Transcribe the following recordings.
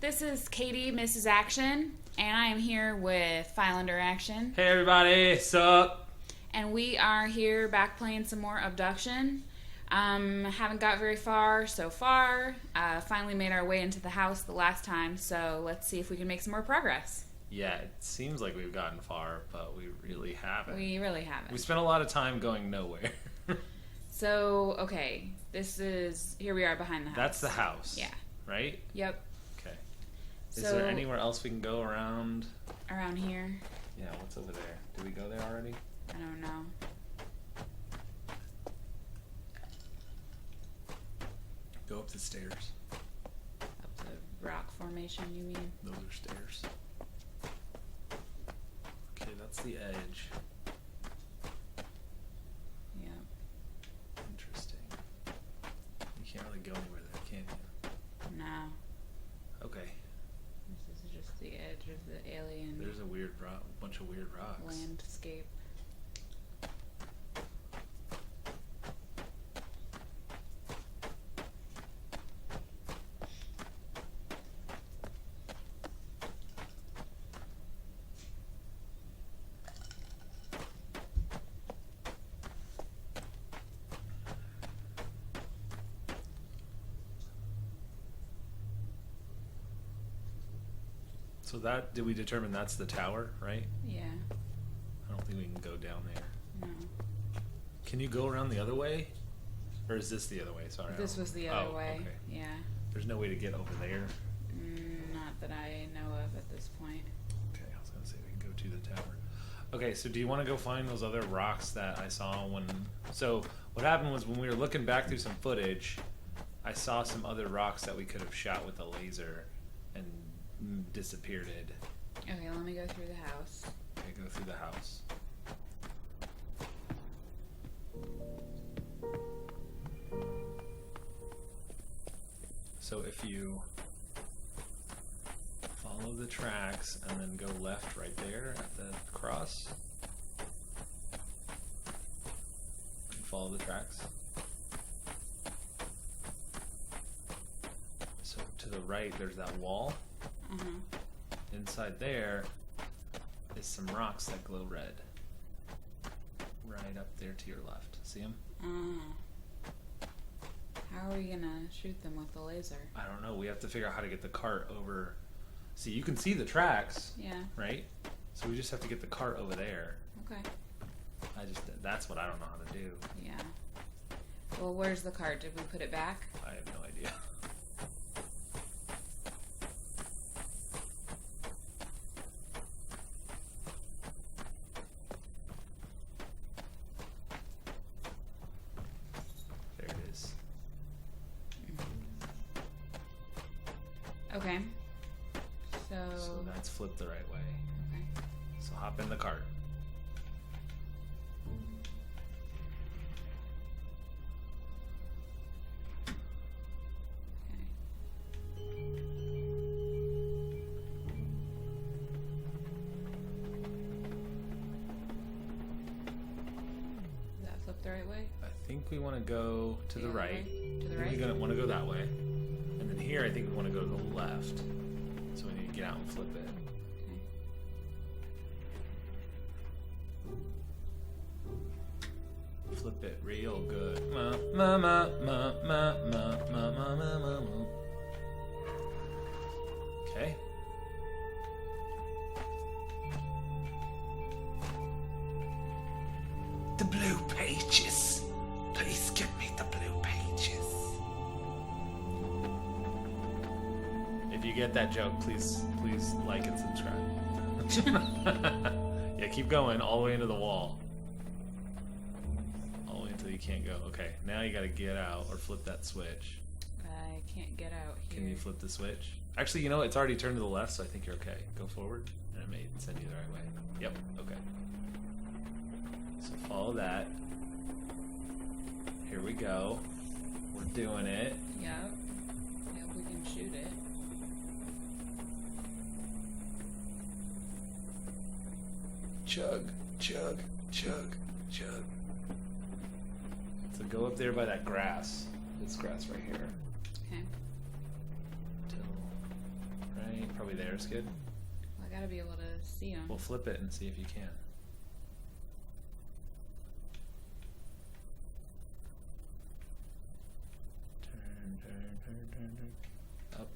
This is Katie, Mrs. Action, and I am here with Filender Action. Hey everybody, sup? And we are here back playing some more Obduction. Haven't got very far so far. Finally made our way into the house the last time, so let's see if we can make some more progress. Yeah, it seems like we've gotten far, but we really haven't. We really haven't. We spent a lot of time going nowhere. So, okay, here we are behind the house. That's the house. Yeah. Right? Yep. Okay. Is there anywhere else we can go around? Around here? Yeah, what's over there? Did we go there already? I don't know. Go up the stairs. Up the rock formation, you mean? Those are stairs. Okay, that's the edge. Yeah. Interesting. You can't really go anywhere there, can you? No. Okay. This is just the edge of the alien There's a weird bunch of weird rocks. landscape. So did we determine that's the tower, right? Yeah. I don't think we can go down there. No. Can you go around the other way? Or is this the other way? Sorry. This was the other way. Okay. Yeah. There's no way to get over there. Not that I know of at this point. Okay, I was going to say we can go to the tower. Okay, so do you want to go find those other rocks that I saw when... So what happened was when we were looking back through some footage, I saw some other rocks that we could have shot with a laser and disappeared. Okay, let me go through the house. Okay, go through the house. So if you follow the tracks and then go left right there at the cross, and follow the tracks. So to the right there's that wall. Inside there is some rocks that glow red. Right up there to your left. See them? How are we gonna shoot them with the laser? I don't know. We have to figure out how to get the cart over. See, you can see the tracks. Yeah. Right? So we just have to get the cart over there. Okay. That's what I don't know how to do. Yeah. Well, where's the cart? Did we put it back? I have no idea. There it is. Okay. So that's flipped the right way. Okay. So hop in the cart. Is that flipped the right way? I think we want to go to the right. To the I think right? we want to go that way. And then here, I think we want to go to the left. So we need to get out and flip it. Flip it real good. Ma, ma, ma, ma, ma, ma, ma, ma, ma, ma, ma. Okay. The blue pages. Please give me the blue pages. If you get that joke, please like and subscribe. Yeah, keep going all the way into the wall. All the way until you can't go. Okay, now you gotta get out or flip that switch. I can't get out here. Can you flip the switch? Actually, you know, it's already turned to the left, so I think you're okay. Go forward, and it may send you the right way. Yep, okay. So follow that. Here we go. We're doing it. Yep. Yeah, we can shoot it. Chug, chug, chug, chug. So go up there by that grass. This grass right here. Okay. Till point. Probably there is good. Well, I gotta be able to see them. We'll flip it and see if you can. Turn. Up.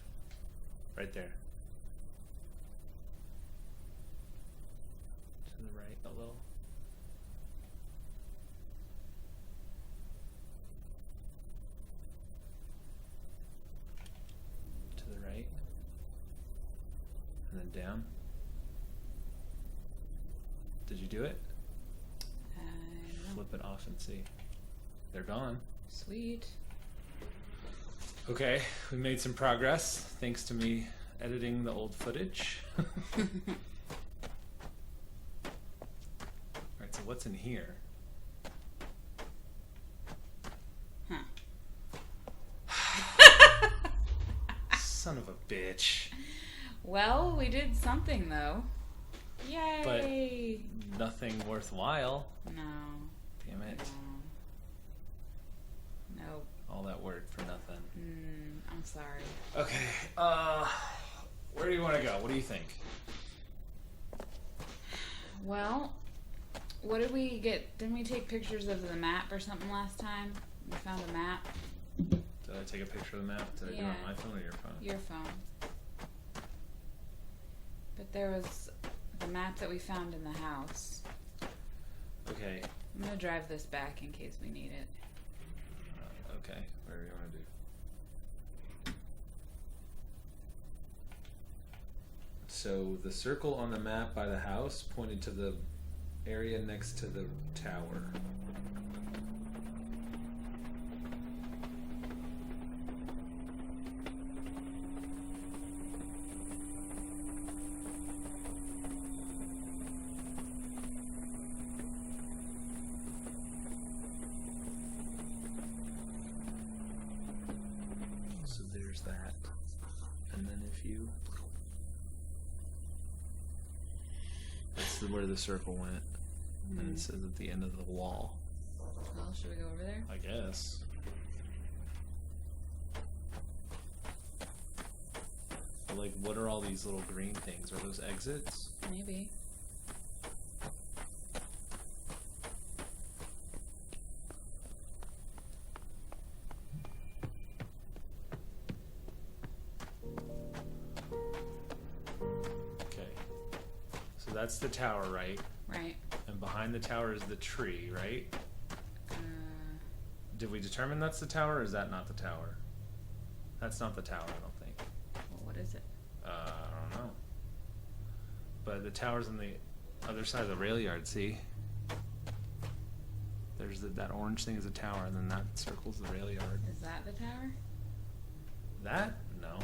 Right there. To the right a little. To the right. And then down. Did you do it? No. Flip it off and see. They're gone. Sweet. Okay, we made some progress thanks to me editing the old footage. Alright, so what's in here? Huh. Son of a bitch. Well, we did something though. Yay! But nothing worthwhile. No. Damn it. No. Nope. All that work for nothing. I'm sorry. Okay, where do you want to go? What do you think? Well, what did we get? Didn't we take pictures of the map or something last time? We found a map. Did I take a picture of the map? Did I do it on my phone or your phone? Your phone. But there was the map that we found in the house. Okay. I'm gonna drive this back in case we need it. Okay, whatever you want to do. So the circle on the map by the house pointed to the area next to the tower. So there's that. And then if you... That's where the circle went. And it says at the end of the wall. Well, should we go over there? I guess. But like, what are all these little green things? Are those exits? Maybe. Okay. So that's the tower, right? Right. And behind the tower is the tree, right? Did we determine that's the tower, or is that not the tower? That's not the tower, I don't think. Well, what is it? I don't know. But the tower's on the other side of the rail yard, see? There's that orange thing is a tower, and then that circles the rail yard. Is that the tower? That? No.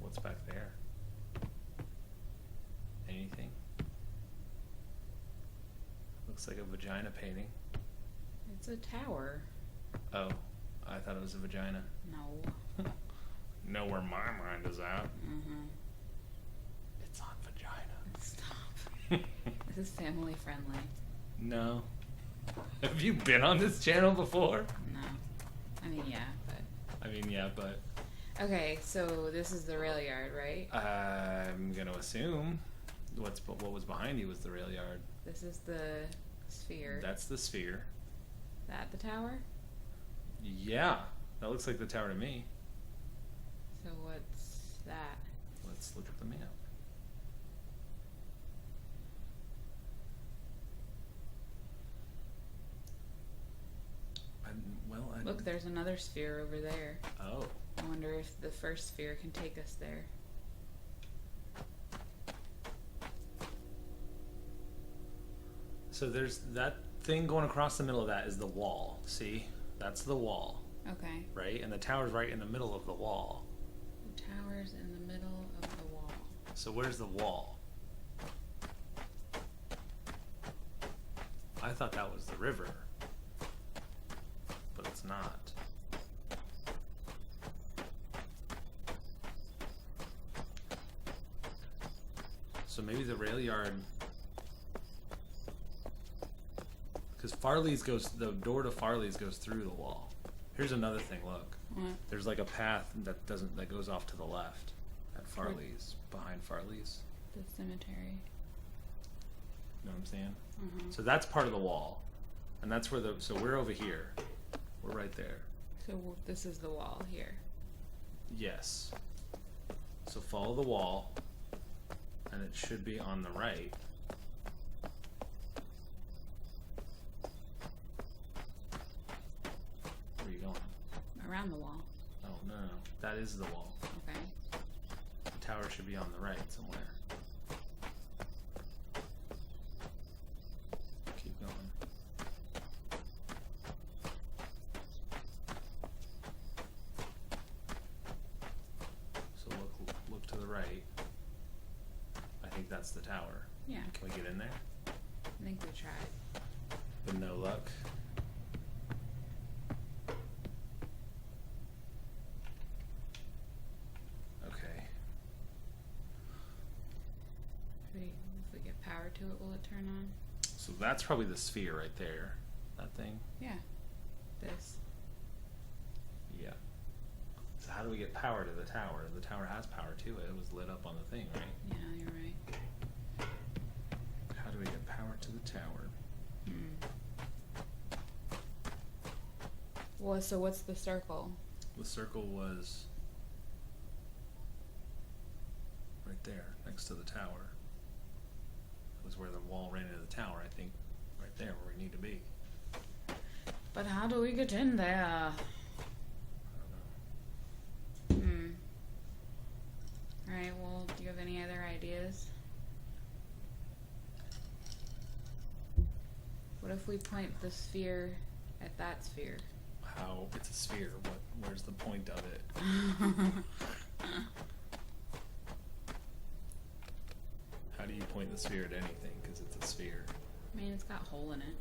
What's back there? Anything? Looks like a vagina painting. It's a tower. Oh, I thought it was a vagina. No. Know where my mind is at. Mm-hmm. It's on vagina. Stop. This is family friendly. No. Have you been on this channel before? No. I mean, yeah, but... I mean, yeah, but... Okay, so this is the rail yard, right? I'm gonna assume what was behind you was the rail yard. This is the sphere. That's the sphere. That the tower? Yeah, that looks like the tower to me. So what's that? Let's look at the map. Look, there's another sphere over there. Oh. I wonder if the first sphere can take us there. So there's that thing going across the middle of that is the wall. See? That's the wall. Okay. Right? And the tower's right in the middle of the wall. The tower's in the middle of the wall. So where's the wall? I thought that was the river. But it's not. So maybe the rail yard... Because Farley's the door to Farley's goes through the wall. Here's another thing, look. What? There's like a path that goes off to the left. At Farley's, behind Farley's. The cemetery. You know what I'm saying? Mm-hmm. So that's part of the wall, and that's where so we're over here. We're right there. So this is the wall here. Yes. So follow the wall, and it should be on the right. Where are you going? Around the wall. Oh, no. That is the wall. Okay. The tower should be on the right somewhere. Keep going. So look to the right. I think that's the tower. Yeah. Can we get in there? I think we tried. With no luck. Okay. If we get power to it, will it turn on? So that's probably the sphere right there. That thing. Yeah. This. Yeah. So how do we get power to the tower? The tower has power to it. It was lit up on the thing, right? Yeah, you're right. How do we get power to the tower? Well, so what's the circle? The circle was right there, next to the tower. It was where the wall ran into the tower, I think. Right there, where we need to be. But how do we get in there? I don't know. Alright, well, do you have any other ideas? What if we point the sphere at that sphere? How? It's a sphere. Where's the point of it? How do you point the sphere at anything? Because it's a sphere. I mean, it's got a hole in it.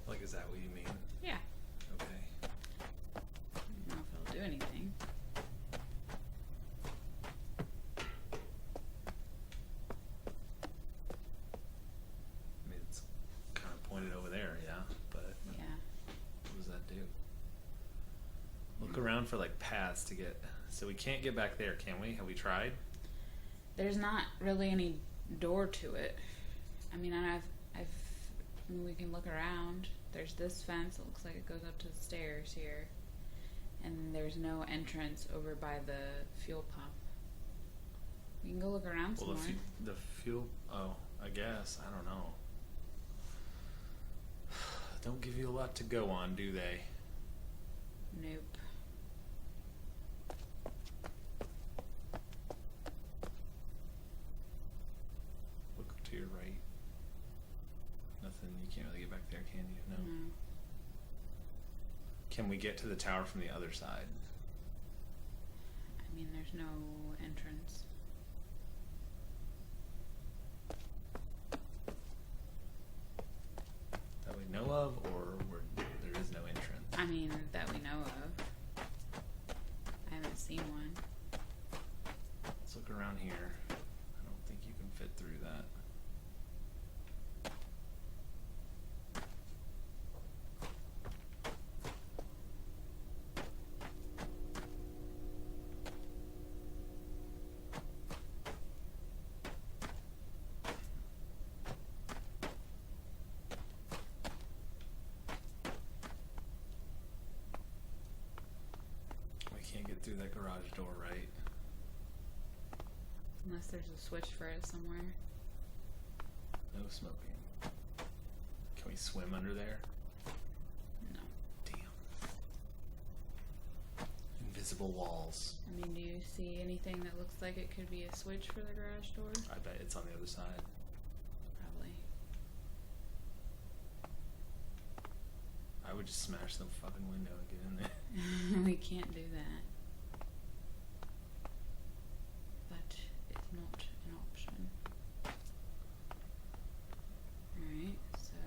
Like, is that what you mean? Yeah. Okay. I don't know if it'll do anything. I mean, it's kind of pointed over there, yeah, but Yeah. what does that do? Look around for like paths to get. So we can't get back there, can we? Have we tried? There's not really any door to it. I mean, I mean, we can look around. There's this fence. It looks like it goes up to the stairs here. And there's no entrance over by the fuel pump. We can go look around some Well, more. the fuel. Oh, I guess I don't know. Don't give you a lot to go on, do they? Nope. Look to your right. Nothing. You can't really get back there, can you? No. No. Can we get to the tower from the other side? I mean, there's no entrance. That we know of, or there is no entrance? I mean, that we know of. I haven't seen one. Let's look around here. I don't think you can fit through that. We can't get through that garage door, right? Unless there's a switch for it somewhere. No smoking. Can we swim under there? No. Damn. Invisible walls. I mean, do you see anything that looks like it could be a switch for the garage door? I bet it's on the other side. Probably. I would just smash the fucking window and get in there. We can't do that. But it's not an option. Alright, so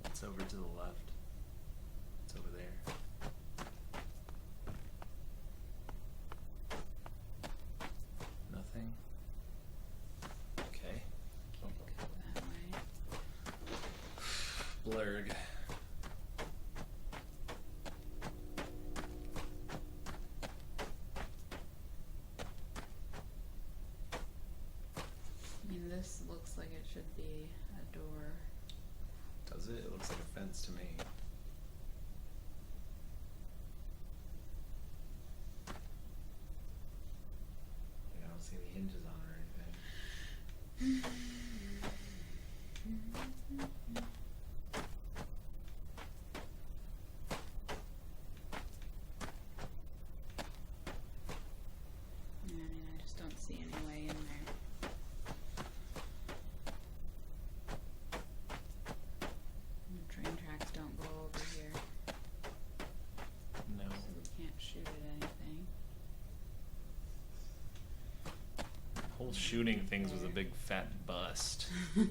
It's over to the left. It's over there. Blurg. I mean, this looks like it should be a door. Does it? It looks like a fence to me. I don't see any hinges on or anything. I mean, I just don't see any way in there. The train tracks don't go over here, No. so we can't shoot at anything. Whole shooting things was a big fat bust. We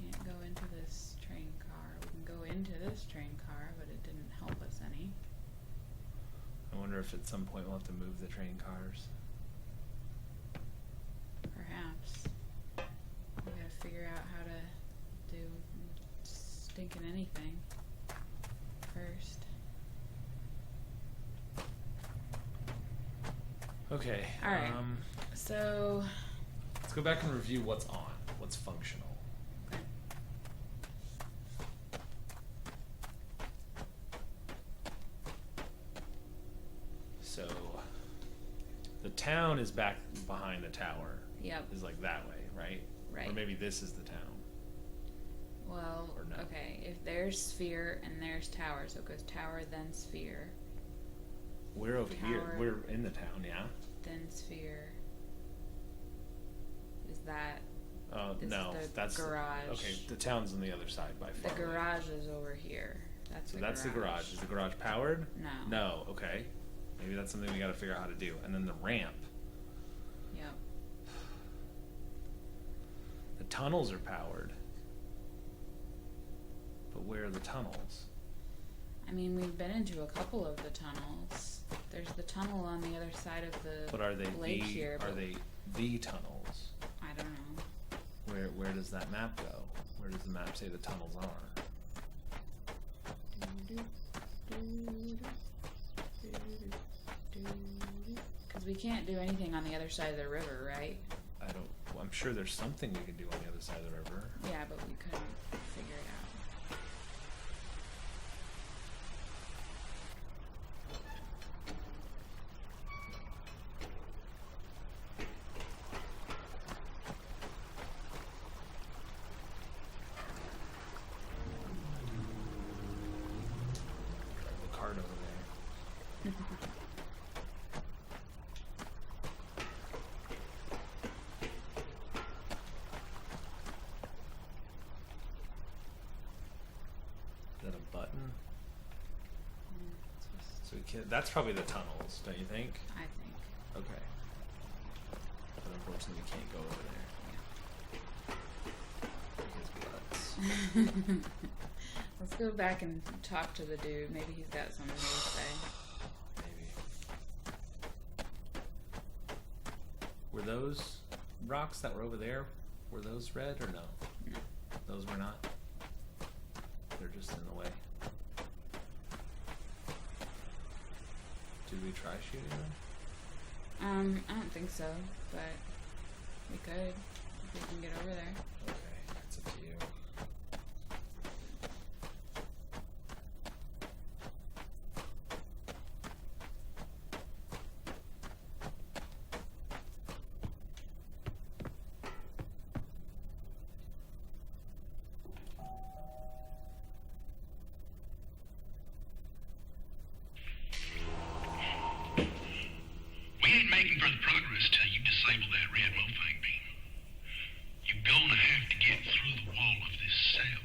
can't go into this train car. We can go into this train car, but it didn't help us any. I wonder if at some point we'll have to move the train cars. Perhaps. We gotta figure out how to do stinking anything first. Okay. All right. So, Let's go back and review what's on, what's functional. okay. So, the town is back behind the tower. Yep. Is like that way, right? Right. Or maybe this is the town. Well, Or no. okay. If there's sphere and there's tower, so it goes tower, then sphere, We're over here. Tower. We're in the town, yeah? then sphere. Is that Oh, This is no. the That's garage. Okay, the town's on the other side by the far. garage is over here? That's So the that's garage. the garage. Is the garage powered? No. No, okay. Maybe that's something we gotta figure out how to do. And then the ramp. Yep. The tunnels are powered. But where are the tunnels? I mean, we've been into a couple of the tunnels. There's the tunnel on the other side of the But are they lake here. are but they the tunnels? I don't know. Where does that map go? Where does the map say the tunnels are? Because we can't do anything on the other side of the river, right? I'm sure there's something we can do on the other side of the river. Yeah, but we couldn't figure it out. The cart over there. Is that a button? So we can't, that's probably the tunnels, don't you think? I think. Okay. But unfortunately we can't go over there. Because butts. Let's go back and talk to the dude. Maybe he's got something to say. Maybe. Were those rocks that were over there, were those red or no? No. Those were not? They're just in the way. Did we try shooting them? I don't think so, but we could if we can get over there. Okay, that's up to you. We ain't making further progress till you disable that red mofang beam. You're gonna have to get through the wall of this cell.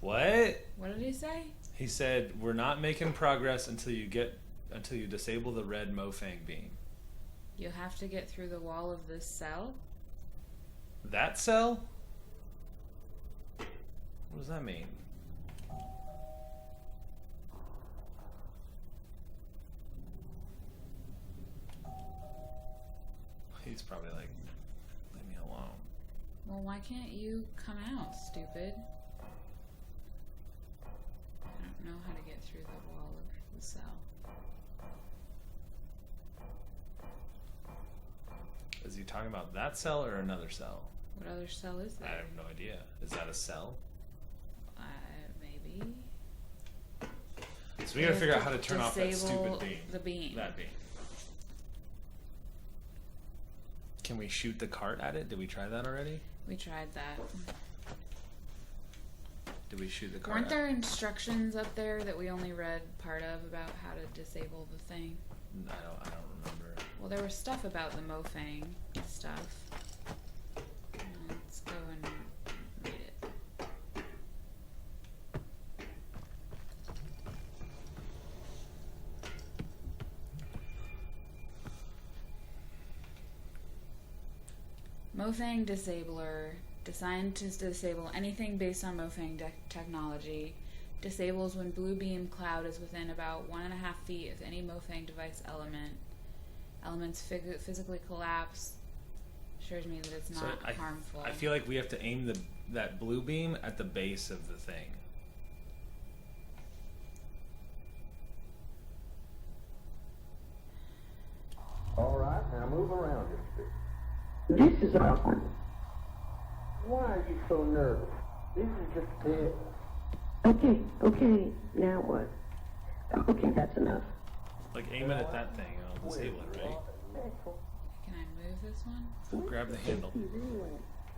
What? What did he say? He said, we're not making progress until you disable the red mofang beam. You have to get through the wall of this cell? That cell? What does that mean? He's probably like, leave me alone. Well, why can't you come out, stupid? I don't know how to get through the wall of the cell. Is he talking about that cell or another cell? What other cell is I there? have no idea. Is that a cell? Maybe. So we gotta figure out how to turn off that Disable stupid beam. the beam. That beam. Can we shoot the cart at it? Did we try that already? We tried that. Did we shoot the cart? Weren't there instructions up there that we only read part of about how to disable the thing? I don't remember. Well, there was stuff about the Mofang stuff. Let's go and read it. Mofang Disabler, designed to disable anything based on Mofang technology. Disables when blue beam cloud is within about 1.5 feet of any Mofang device element. Elements physically collapse. Assures me that it's not harmful. I feel like we have to aim that blue beam at the base of the thing. All right, now move around just a bit. This is awkward. Why are you so nervous? This is just a test. Okay, now what? Okay, that's enough. Like aim it at that thing and I'll disable it, right? Can I move this one? Grab the handle.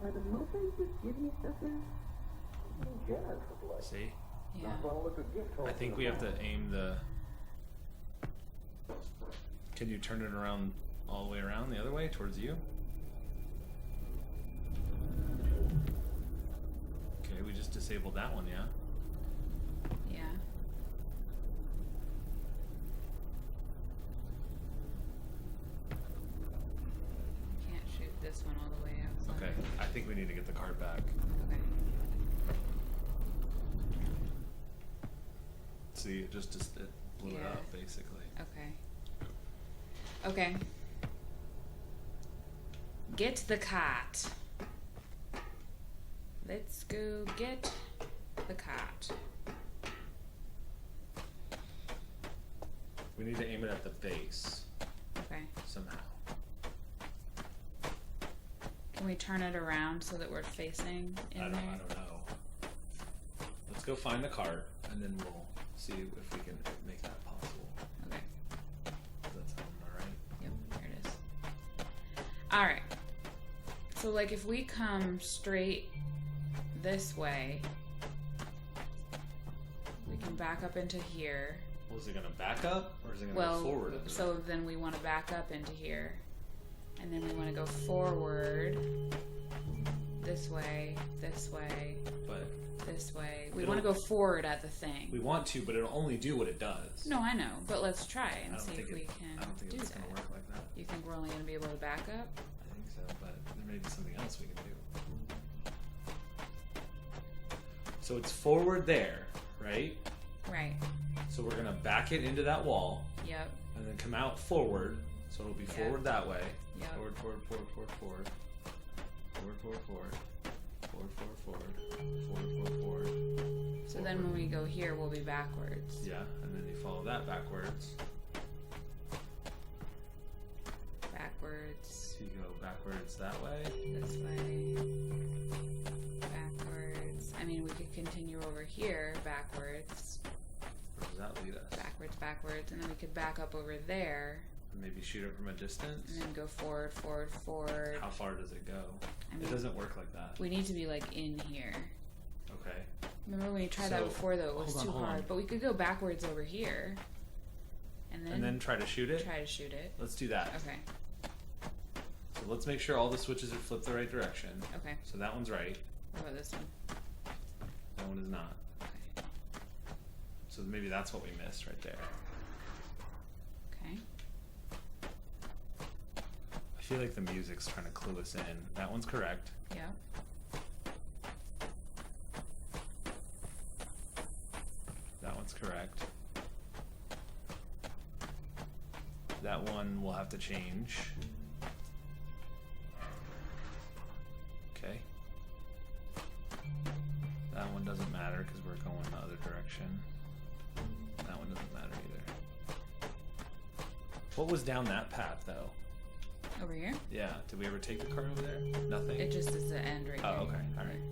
Are the Mofang just giving you stuff now? See? Yeah. I think we have to aim the... Can you turn it around all the way around the other way towards you? Okay, we just disabled that one, yeah? Yeah. Can't shoot this one all the way outside. Okay, I think we need to get the cart back. Okay. See, it just it blew it Yeah. up, basically. Okay. Okay. Get the cot. Let's go get the cot. We need to aim it at the base, Okay. somehow. Can we turn it around so that we're facing in I there? don't know. Let's go find the cart, and then we'll see if we can make that possible. Okay. Does that sound alright? Yep, here it is. Alright. So, like, if we come straight this way, we can back up into here. Well, is it gonna back up, or is it gonna Well, go forward? so then we want to back up into here. And then we want to go forward this way, this way, But this way. We want to go forward at the thing. we want to, but it'll only do what it does. No, I know, but let's try I and don't see think if we it- can I don't think do it's that. gonna work like that. You think we're only going to be able to back up? I think so, but there may be something else we can do. So it's forward there, right? Right. So we're gonna back it into that wall, Yep. and then come out forward. So it'll be Yeah. forward that way. Yep. Forward, forward, forward, forward, forward. Forward, forward, forward. Forward, forward, forward. Forward, forward, forward. So then when we go here, we'll be backwards. Yeah, and then you follow that backwards. Backwards. So you go backwards that way. This way. Backwards. I mean, we could continue over here, backwards. Where does that lead us? Backwards, backwards. And then we could back up over there. And maybe shoot it from a distance. And then go forward, forward, forward. How far does it go? I mean, It doesn't work like that. we need to be like in here. Okay. Remember when we tried that So, before though? It was hold on, too hold on. hard. But we could go backwards over here. And then Try to shoot it? try to shoot it. Let's do that. Okay. So let's make sure all the switches are flipped the right direction. Okay. So that one's right. What about this one? That one is not. Okay. So maybe that's what we missed right there. Okay. I feel like the music's trying to clue us in. That one's correct. Yep. That one's correct. That one will have to change. direction. That one doesn't matter either. What was down that path, though? Over here? Yeah. Did we ever take the cart over there? Nothing? It just is the end right Oh, here. okay. All right.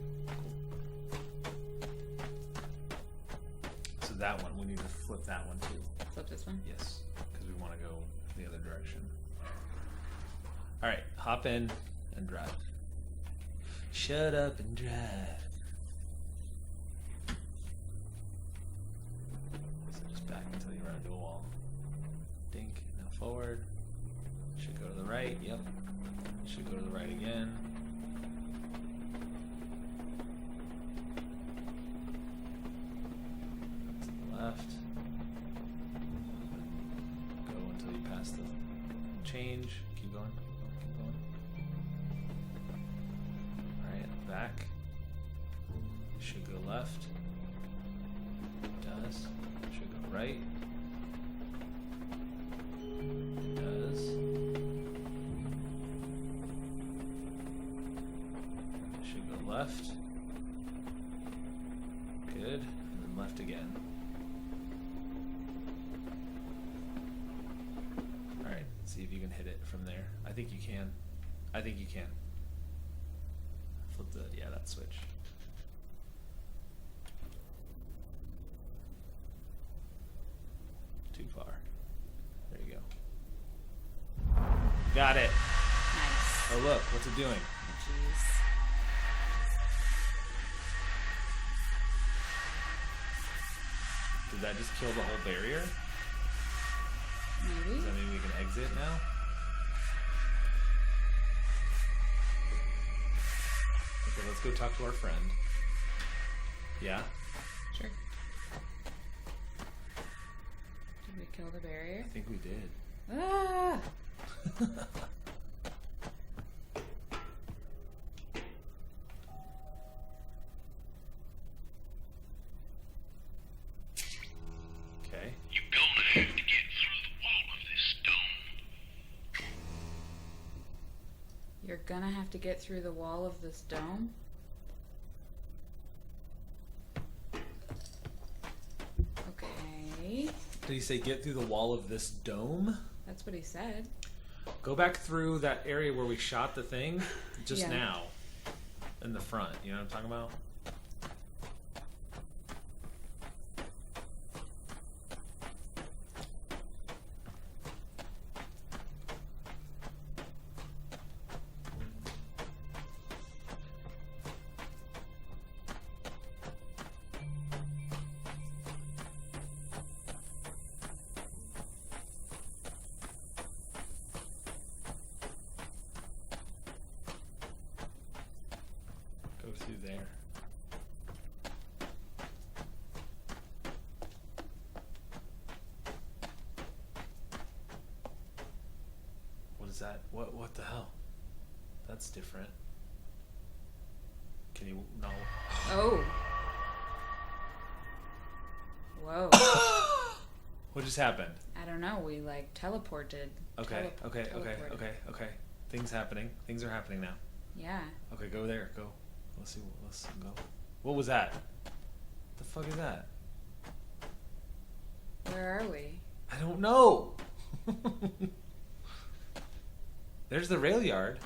So that one, we need to flip that one too. Flip this one? Yes, because we want to go the other direction. All right, hop in and drive. Shut up and drive. So just back until you run into a wall. Dink, now forward. Should go to the right, yep. Should go to the right again. To the left. Go until you pass the change. Keep going, keep going. Alright, back. Should go left. It does. Should go right. It does. Should go left. Good. And then left again. Alright, see if you can hit it from there. I think you can. I think you can. Flip the, yeah, that switch. Too far. There you go. Got it. Nice. Oh look, what's it doing? Jeez. Did that just kill the whole barrier? Maybe? Does that mean we can exit now? Okay, let's go talk to our friend. Yeah? Sure. Did we kill the barrier? I think we did. Ah! Okay. You're gonna have to get through the wall of this stone. You're gonna have to get through the wall of this dome? Okay. Did he say get through the wall of this dome? That's what he said. Go back through that area where we shot the thing just Yeah. now. In the front. You know what I'm talking about? Go through there. What is that? What the hell? That's different. Can you no? Oh. Whoa. What just happened? I don't know. We like teleported. Okay, okay, Teleported. okay. Things happening. Things are happening now. Yeah. Okay, go there. Go. Let's see. Let's go. What was that? The fuck is that? Where are we? I don't know. There's the rail yard.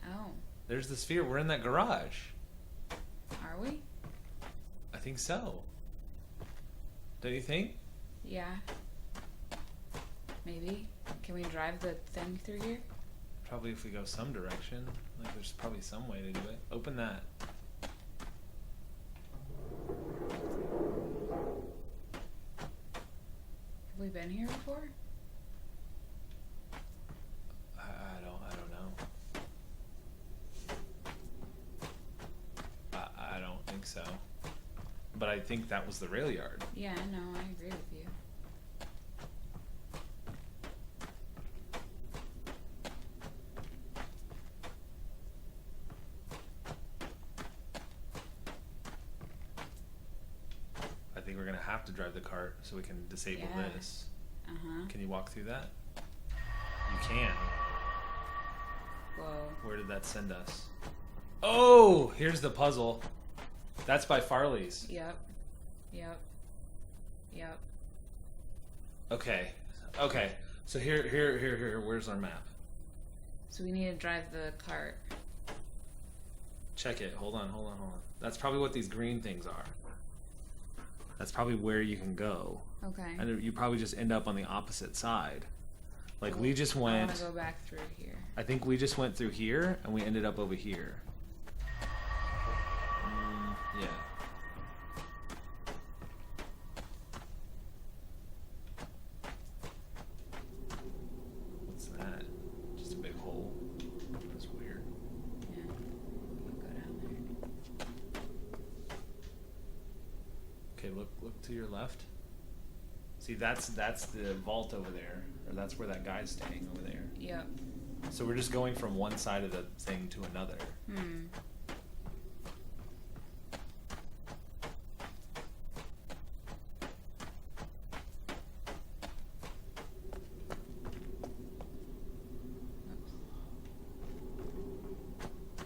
Oh. There's the sphere. We're in that garage. Are we? I think so. Don't you think? Yeah. Maybe. Can we drive the thing through here? Probably if we go some direction. Like there's probably some way to do it. Open that. Have we been here before? I don't know. I don't think so. But I think that was the rail yard. Yeah, no, I agree with you. I think we're gonna have to drive the cart so we can disable Yeah. this. Uh-huh. Can you walk through that? You can. Whoa. Where did that send us? Oh, here's the puzzle. That's by Farley's. Yep. Yep. Yep. Okay. So here. Where's our map? So we need to drive the cart. Check it. Hold on. That's probably what these green things are. That's probably where you can go. Okay. And you probably just end up on the opposite side. Like Well, we just I went. want to go back through here. I think we just went through here and we ended up over here. Yeah. What's that? Just a big hole. That's weird. Yeah. Can't go down there. Okay, look to your left. See, that's the vault over there, or that's where that guy's staying over there. Yep. So we're just going from one side of the thing to another.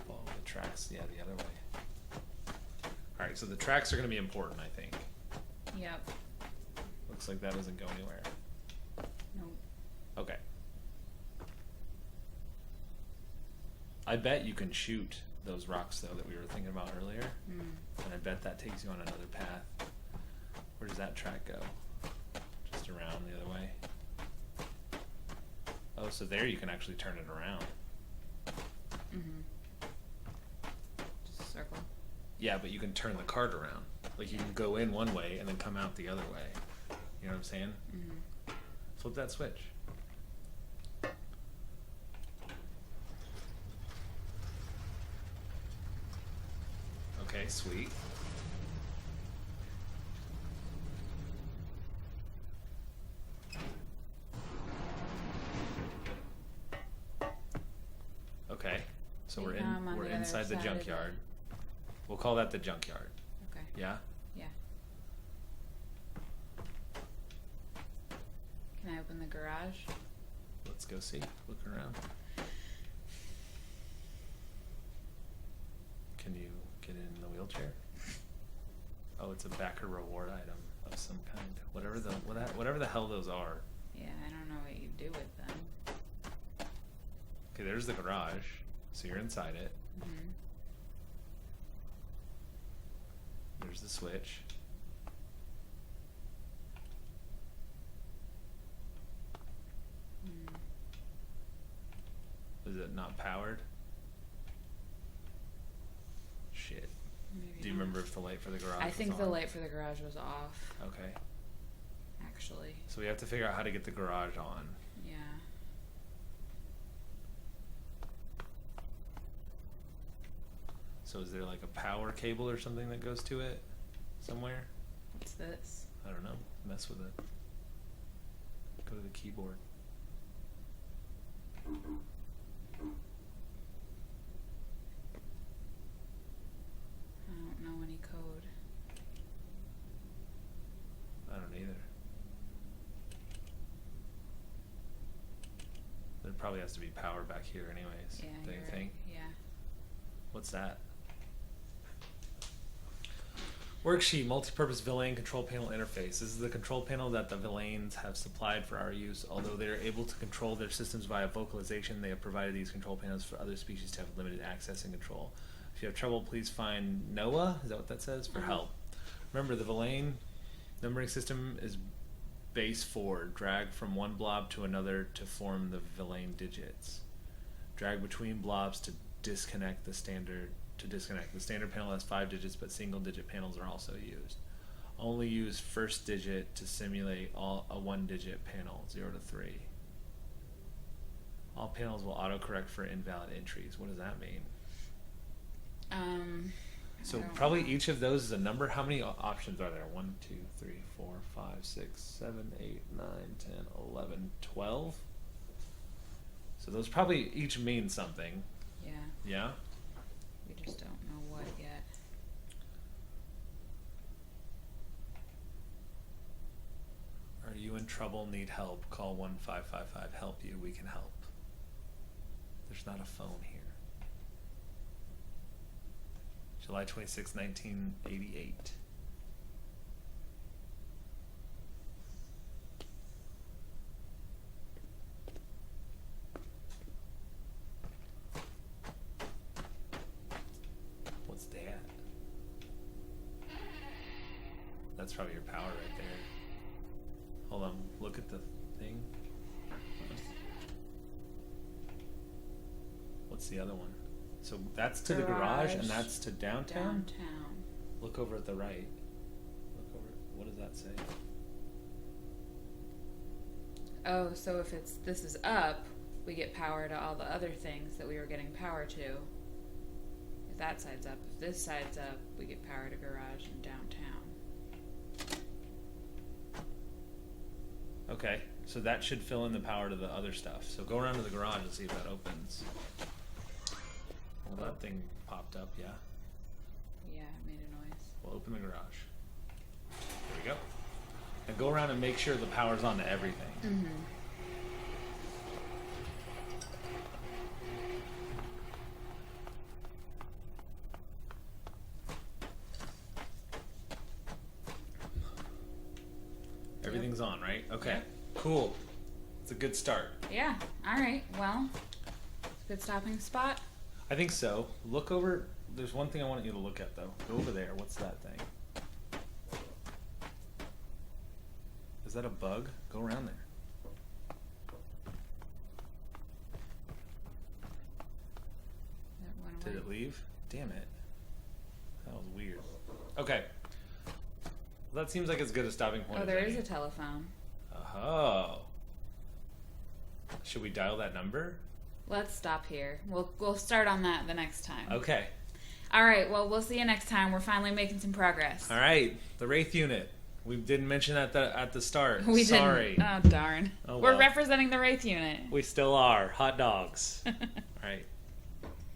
Follow the tracks, yeah, the other way. Alright, so the tracks are going to be important, I think. Yep. Looks like that doesn't go anywhere. Nope. Okay. I bet you can shoot those rocks, though, that we were thinking about earlier. And I bet that takes you on another path. Where does that track go? Just around the other way. Oh, so there you can actually turn it around. Just circle. Yeah, but you can turn the cart around. Like, you can go in one way and then come out the other way. You know what I'm saying? Flip that switch. Okay, sweet. Okay, so we're Now I'm on we're the other inside the side of junkyard. We'll call that the junkyard. Okay. Yeah? Yeah. Can I open the garage? Let's go see. Look around. Can you get in the wheelchair? Oh, it's a backer reward item of some kind. Whatever the hell those are. Yeah, I don't know what you do with them. Okay, there's the garage. So you're inside it. There's the switch. Is it not powered? Shit. Maybe Do you not. remember if the light for the garage I was think the on? light for the garage was off, Okay. actually. So we have to figure out how to get the garage on. Yeah. So is there like a power cable or something that goes to it somewhere? What's this? I don't know. Mess with it. Go to the keyboard. I don't know any code. I don't either. There probably has to be power back here anyways. Yeah, Don't you you're think? right. Yeah. What's that? Worksheet, multi-purpose Villain control panel interface. This is the control panel that the Villains have supplied for our use. Although they are able to control their systems via vocalization, they have provided these control panels for other species to have limited access and control. If you have trouble, please find Noah, is that what that says, for help. Remember, the Villain numbering system is base 4. Drag from one blob to another to form the Villain digits. Drag between blobs to disconnect the standard. The standard panel has 5 digits, but single digit panels are also used. Only use first digit to simulate a 1-digit panel, 0 to 3. All panels will autocorrect for invalid entries. What does that mean? So I don't probably know. each of those is a number. How many options are there? 1, 2, 3, 4, 5, 6, 7, 8, 9, 10, 11, 12. So those probably each mean something. Yeah. Yeah? We just don't know what yet. Are you in trouble? Need help? Call 1555. Help you. We can help. There's not a phone here. July 26, 1988. that's probably your power right there. Hold on, look at the thing. What's the other one? So that's to the garage, and that's to downtown? Downtown. Look over at the right. Look over. What does that say? Oh, so if this is up, we get power to all the other things that we were getting power to. If that side's up. If this side's up, we get power to garage and downtown. Okay, so that should fill in the power to the other stuff. So go around to the garage and see if that opens. Well, that thing popped up, yeah. Yeah, it made a noise. We'll open the garage. There we go. And go around and make sure the power's on to everything. Mm-hmm. Everything's on, right? Okay. Yep. Cool. It's a good start. Yeah. All right. Well, good stopping spot. I think so. Look over. There's one thing I want you to look at, though. Go over there. What's that thing? Is that a bug? Go around there. That went Did away. it leave? Damn it. That was weird. Okay. Well, that seems like as good a stopping point Oh, as there any. is a telephone. Oh. Should we dial that number? Let's stop here. We'll start on that the next time. Okay. All right. Well, we'll see you next time. We're finally making some progress. All right. The Wraith unit. We didn't mention that at the start. We Sorry. didn't. Oh, darn. Oh, We're well. representing the Wraith unit. We still are. Hot dogs. All right.